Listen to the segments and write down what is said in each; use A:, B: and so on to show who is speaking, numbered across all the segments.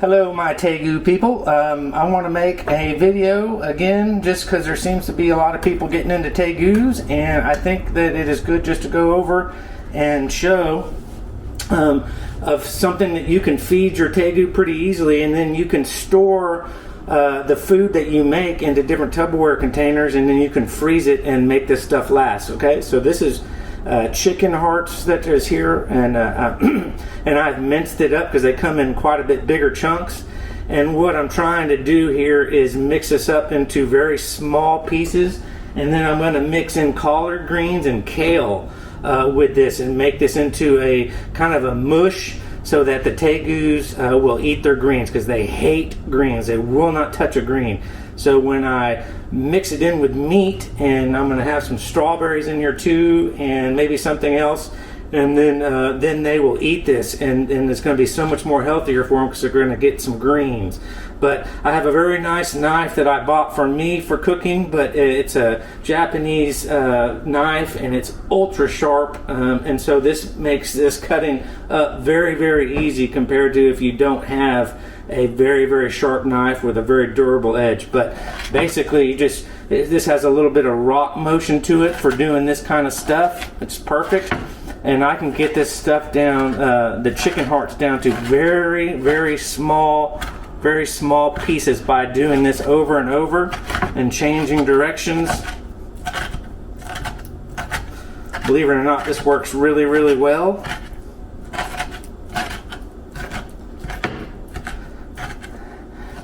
A: Hello my Tegu people. I want to make a video again just because there seems to be a lot of people getting into Tegus, and I think that it is good just to go over and show of something that you can feed your Tegu pretty easily, and then you can store the food that you make into different Tupperware containers, and then you can freeze it and make this stuff last. Okay, so this is chicken hearts that is here, and and I've minced it up because they come in quite a bit bigger chunks. And what I'm trying to do here is mix this up into very small pieces, and then I'm going to mix in collard greens and kale with this and make this into a kind of a mush so that the Tegus will eat their greens, because they hate greens. They will not touch a green. So when I mix it in with meat, and I'm going to have some strawberries in here too, and maybe something else, and then they will eat this, and it's going to be so much more healthier for them because they're going to get some greens. But I have a very nice knife that I bought for me for cooking, but it's a Japanese knife, and it's ultra sharp, and so this makes this cutting very, very easy compared to if you don't have a very, very sharp knife with a very durable edge. But basically, this has a little bit of rock motion to it for doing this kind of stuff. It's perfect. And I can get this stuff down, the chicken hearts down to very, very small pieces by doing this over and over and changing directions. Believe it or not, this works really, really well.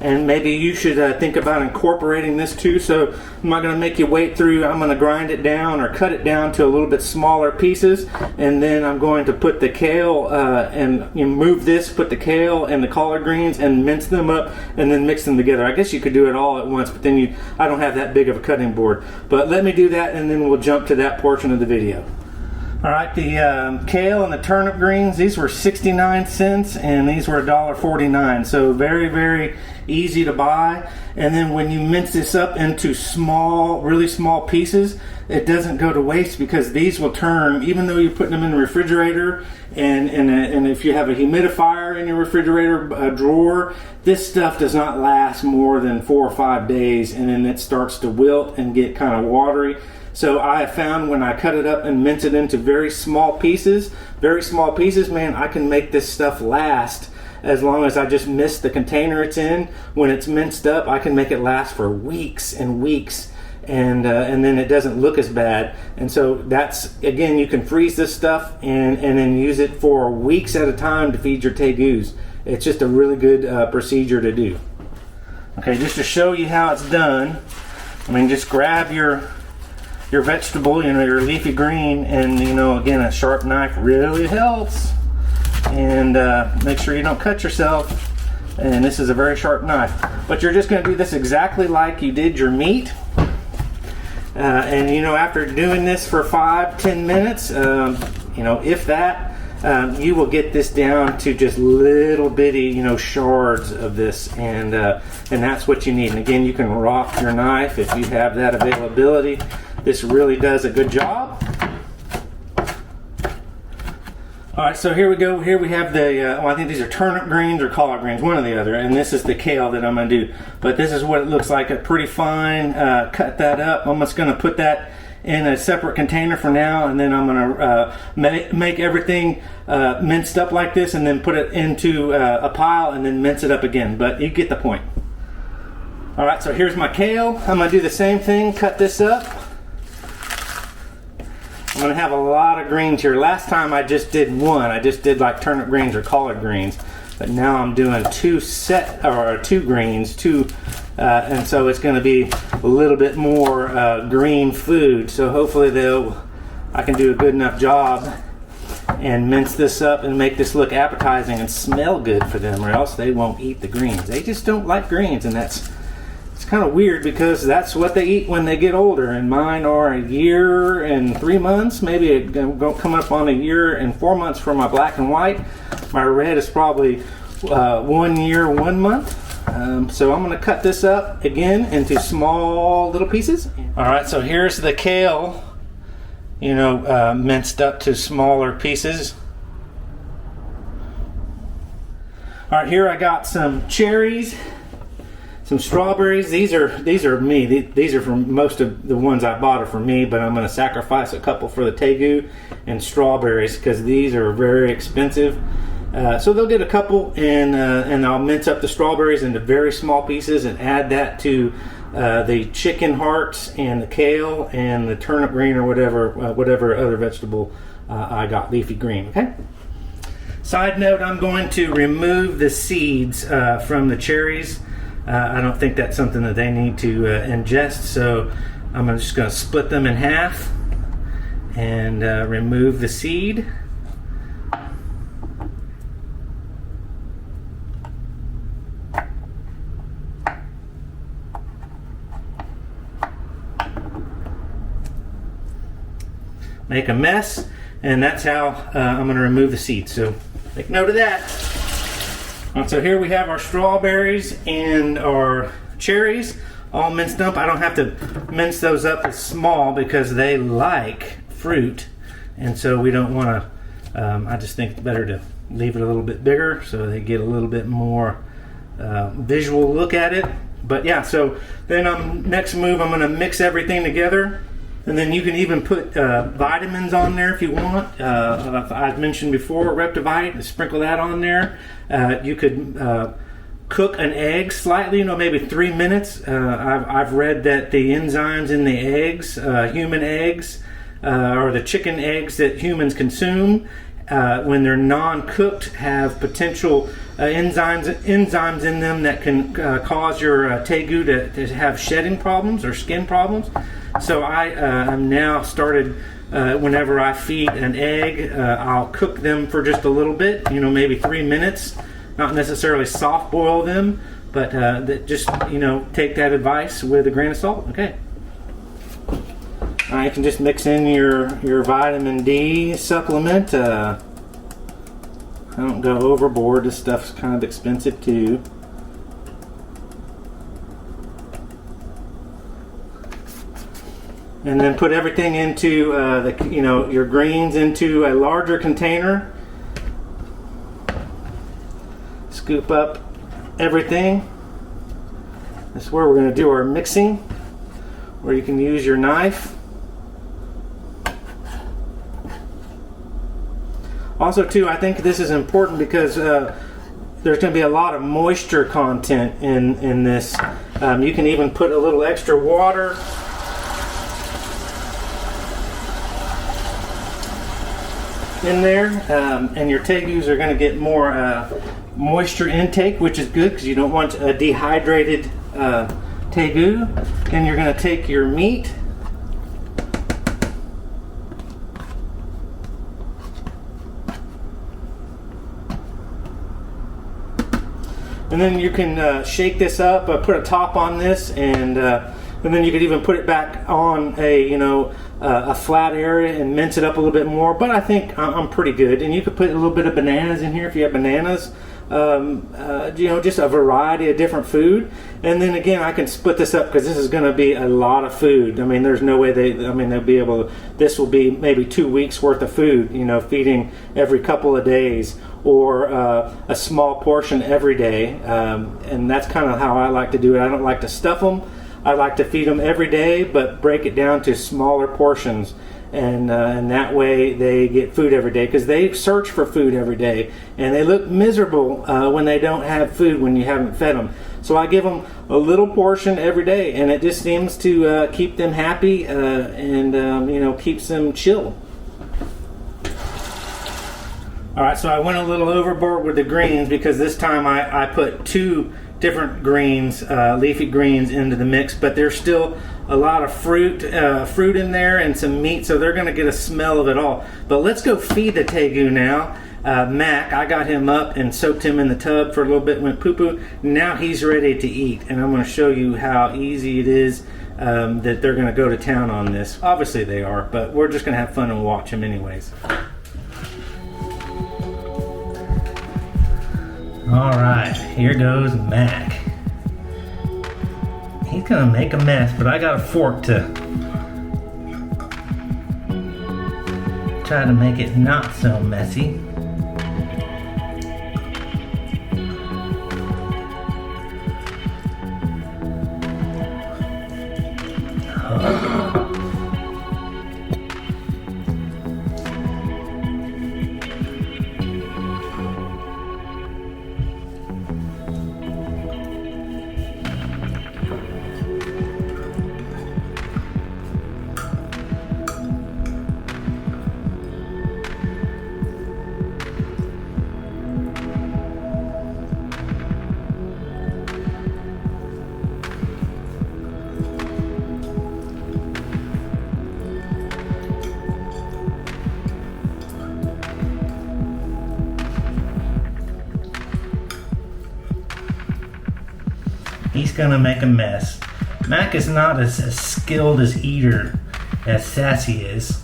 A: And maybe you should think about incorporating this too. So I'm not going to make you wait through. I'm going to grind it down or cut it down to a little bit smaller pieces, and then I'm going to put the kale and move this, put the kale and the collard greens and mince them up and then mix them together. I guess you could do it all at once, but then I don't have that big of a cutting board. But let me do that, and then we'll jump to that portion of the video. Alright, the kale and the turnip greens, these were 69 cents and these were $1.49, so very, very easy to buy. And then when you mince this up into small, really small pieces, it doesn't go to waste, because these will turn, even though you're putting them in the refrigerator, and if you have a humidifier in your refrigerator drawer, this stuff does not last more than 4 or 5 days, and then it starts to wilt and get kind of watery. So I have found when I cut it up and mince it into very small pieces, man, I can make this stuff last as long as I just mist the container it's in. When it's minced up, I can make it last for weeks and weeks, and then it doesn't look as bad. And so that's, again, you can freeze this stuff and then use it for weeks at a time to feed your Tegus. It's just a really good procedure to do. Okay, just to show you how it's done, I mean, just grab your vegetable, your leafy green, and again, a sharp knife really helps. And make sure you don't cut yourself. And this is a very sharp knife. But you're just going to do this exactly like you did your meat. And after doing this for 5-10 minutes, if that, you will get this down to just little bitty, shards of this, and that's what you need. And again, you can rock your knife if you have that availability. This really does a good job. Alright, so here we go. Here we have the, I think these are turnip greens or collard greens, one or the other, and this is the kale that I'm going to do. But this is what it looks like, a pretty fine, cut that up. I'm just going to put that in a separate container for now, and then I'm going to make everything minced up like this, and then put it into a pile and then mince it up again. But you get the point. Alright, so here's my kale. I'm going to do the same thing, cut this up. I'm going to have a lot of greens here. Last time I just did one. I just did like turnip greens or collard greens. But now I'm doing two greens, and so it's going to be a little bit more green food. So hopefully I can do a good enough job and mince this up and make this look appetizing and smell good for them, or else they won't eat the greens. They just don't like greens, and it's kind of weird because that's what they eat when they get older, and mine are 1 year and 3 months, maybe coming up on 1 year and 4 months for my black and white. My red is probably 1 year 1 month. So I'm going to cut this up again into small little pieces. Alright, so here's the kale, minced up to smaller pieces. All right, here I got some cherries, some strawberries. These are me. These are from most of the ones I bought are for me, but I'm going to sacrifice a couple for the Tegu, and strawberries because these are very expensive. So they'll get a couple, and I'll mince up the strawberries into very small pieces and add that to the chicken hearts and the kale and the turnip green or whatever other vegetable I got, leafy green. Okay. Side note, I'm going to remove the seeds from the cherries. I don't think that's something that they need to ingest, so I'm just going to split them in half and remove the seed. Make a mess, and that's how I'm going to remove the seeds. So make note of that. And so here we have our strawberries and our cherries all minced up. I don't have to mince those up as small because they like fruit, and so we don't want to. I just think it's better to leave it a little bit bigger so they get a little bit more visual look at it. But yeah, so then next move, I'm going to mix everything together. And then you can even put vitamins on there if you want. I've mentioned before, Reptivite, sprinkle that on there. You could cook an egg slightly, maybe 3 minutes. I've read that the enzymes in the eggs, human eggs, or the chicken eggs that humans consume, when they're non-cooked, have potential enzymes in them that can cause your Tegu to have shedding problems or skin problems. So I'm now started, whenever I feed an egg, I'll cook them for just a little bit, maybe 3 minutes. Not necessarily soft boil them, but just, take that advice with a grain of salt. Okay. You can just mix in your vitamin D supplement. I don't go overboard. This stuff's kind of expensive too. And then put everything into your greens into a larger container. Scoop up everything. This is where we're going to do our mixing, where you can use your knife. Also too, I think this is important because there's going to be a lot of moisture content in this. You can even put a little extra water in there, and your Tegus are going to get more moisture intake, which is good because you don't want a dehydrated Tegu. Then you're going to take your meat, and then you can shake this up, put a top on this, and then you could even put it back on a flat area and mince it up a little bit more. But I think I'm pretty good. And you could put a little bit of bananas in here if you have bananas. Just a variety of different food. And then again, I can split this up because this is going to be a lot of food. I mean, there's no way they'll be able to. This will be maybe 2 weeks worth of food. Feeding every couple of days, or a small portion every day. And that's kind of how I like to do it. I don't like to stuff them. I like to feed them every day, but break it down to smaller portions, and that way they get food every day, because they search for food every day, and they look miserable when they don't have food when you haven't fed them. So I give them a little portion every day, and it just seems to keep them happy and keeps them chill. All right, so I went a little overboard with the greens because this time I put 2 different greens, leafy greens, into the mix, but there's still a lot of fruit in there and some meat, so they're going to get a smell of it all. But let's go feed the Tegu now. Mac, I got him up and soaked him in the tub for a little bit, went poo-poo. Now he's ready to eat, and I'm going to show you how easy it is that they're going to go to town on this. Obviously they are, but we're just going to have fun and watch him anyways. All right, here goes Mac. He's gonna make a mess, but I got a fork to try to make it not so messy. He's gonna make a mess. Mac is not as skilled as eater as Sassy is.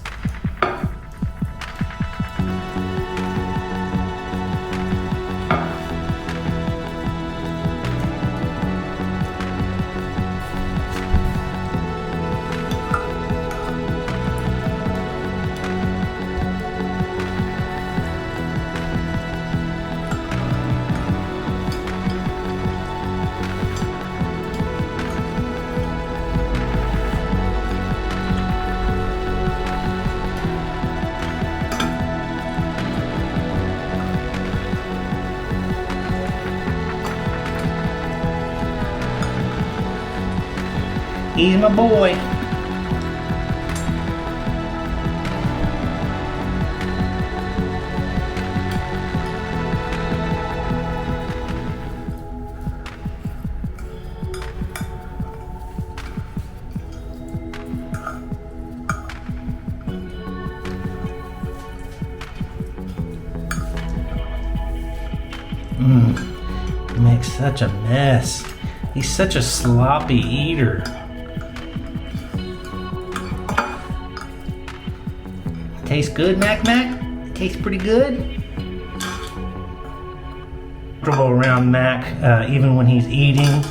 A: He's my boy. He makes such a mess. He's such a sloppy eater. Tastes good, Mac? Tastes pretty good. Comfortable around Mac, even when he's eating,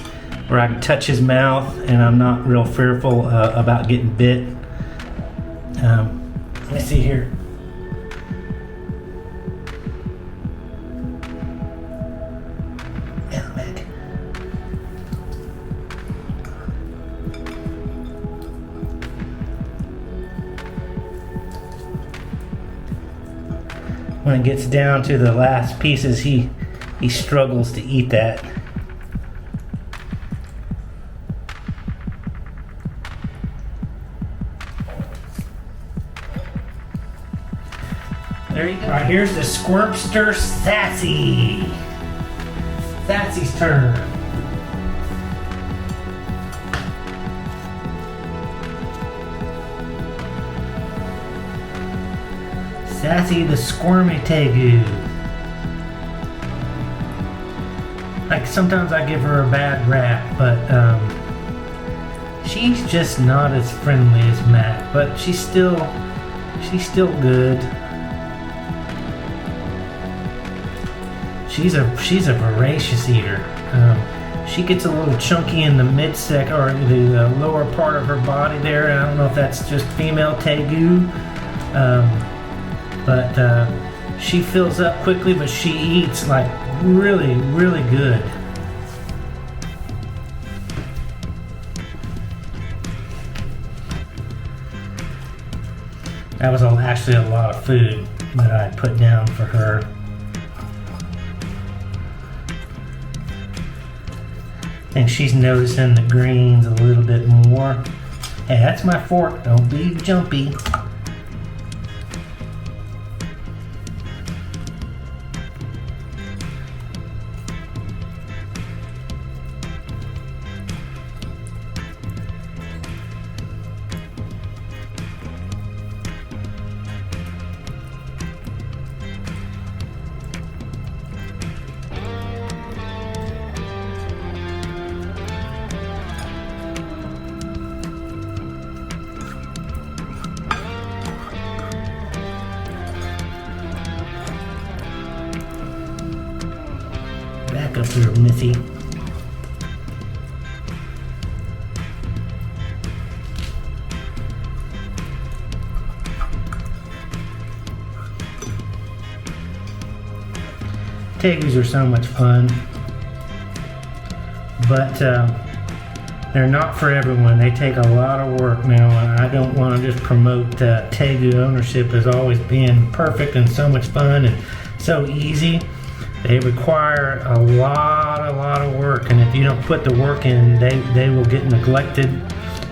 A: where I can touch his mouth and I'm not real fearful about getting bit. Let me see here. Yeah, Mac. When it gets down to the last pieces, he struggles to eat that. There you go. All right, here's the Squirpster Sassy. Sassy's turn. Sassy the Squirmy Tegu. Like, sometimes I give her a bad rap, but she's just not as friendly as Mac, but she's still good. She's a voracious eater. She gets a little chunky in the midsection or the lower part of her body there, and I don't know if that's just female Tegu. But she fills up quickly, but she eats like really, really good. That was actually a lot of food that I put down for her. I think she's noticing the greens a little bit more. Hey, that's my fork, don't be jumpy. Back up here, Missy. Tegus are so much fun, but they're not for everyone. They take a lot of work now, and I don't want to just promote Tegu ownership as always being perfect and so much fun and so easy. They require a lot of work, and if you don't put the work in, they will get neglected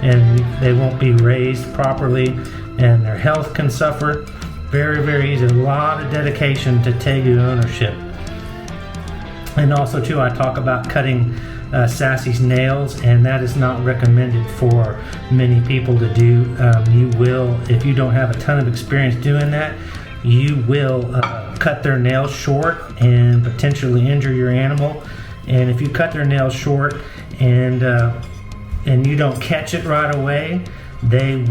A: and they won't be raised properly, and their health can suffer. Very, very easy. A lot of dedication to Tegu ownership. And also too, I talk about cutting Sassy's nails, and that is not recommended for many people to do. You will, if you don't have a ton of experience doing that, you will cut their nails short and potentially injure your animal. And if you cut their nails short and you don't catch it right away, they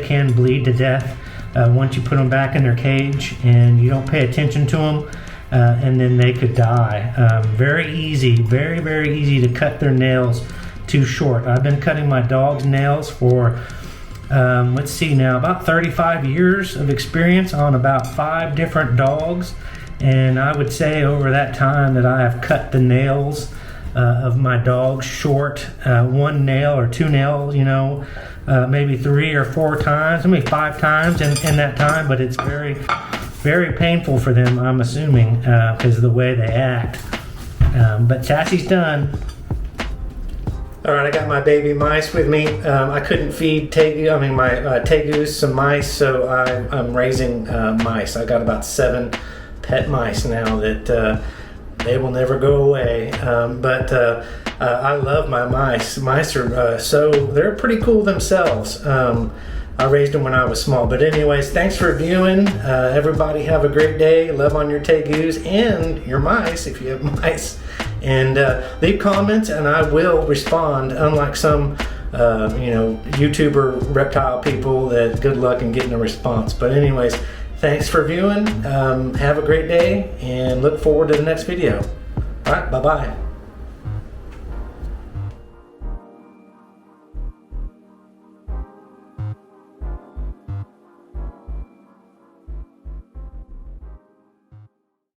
A: can bleed to death once you put them back in their cage and you don't pay attention to them, and then they could die. Very easy, very easy to cut their nails too short. I've been cutting my dog's nails for let's see now, about 35 years of experience on about 5 different dogs, and I would say over that time that I have cut the nails of my dogs short, 1 nail or 2 nails, you know, maybe 3 or 4 times, maybe 5 times in that time, but it's very painful for them, I'm assuming, because of the way they act. But Sassy's done. All right, I got my baby mice with me. I couldn't feed Tegu, my Tegus some mice, so I'm raising mice. I got about 7 pet mice now that they will never go away. But I love my mice. Mice are they're pretty cool themselves. I raised them when I was small. But anyways, thanks for viewing. Everybody have a great day. Love on your Tegus and your mice if you have mice. And leave comments and I will respond, unlike some YouTuber reptile people that good luck in getting a response. But anyways, thanks for viewing. Have a great day and look forward to the next video. All right, bye-bye.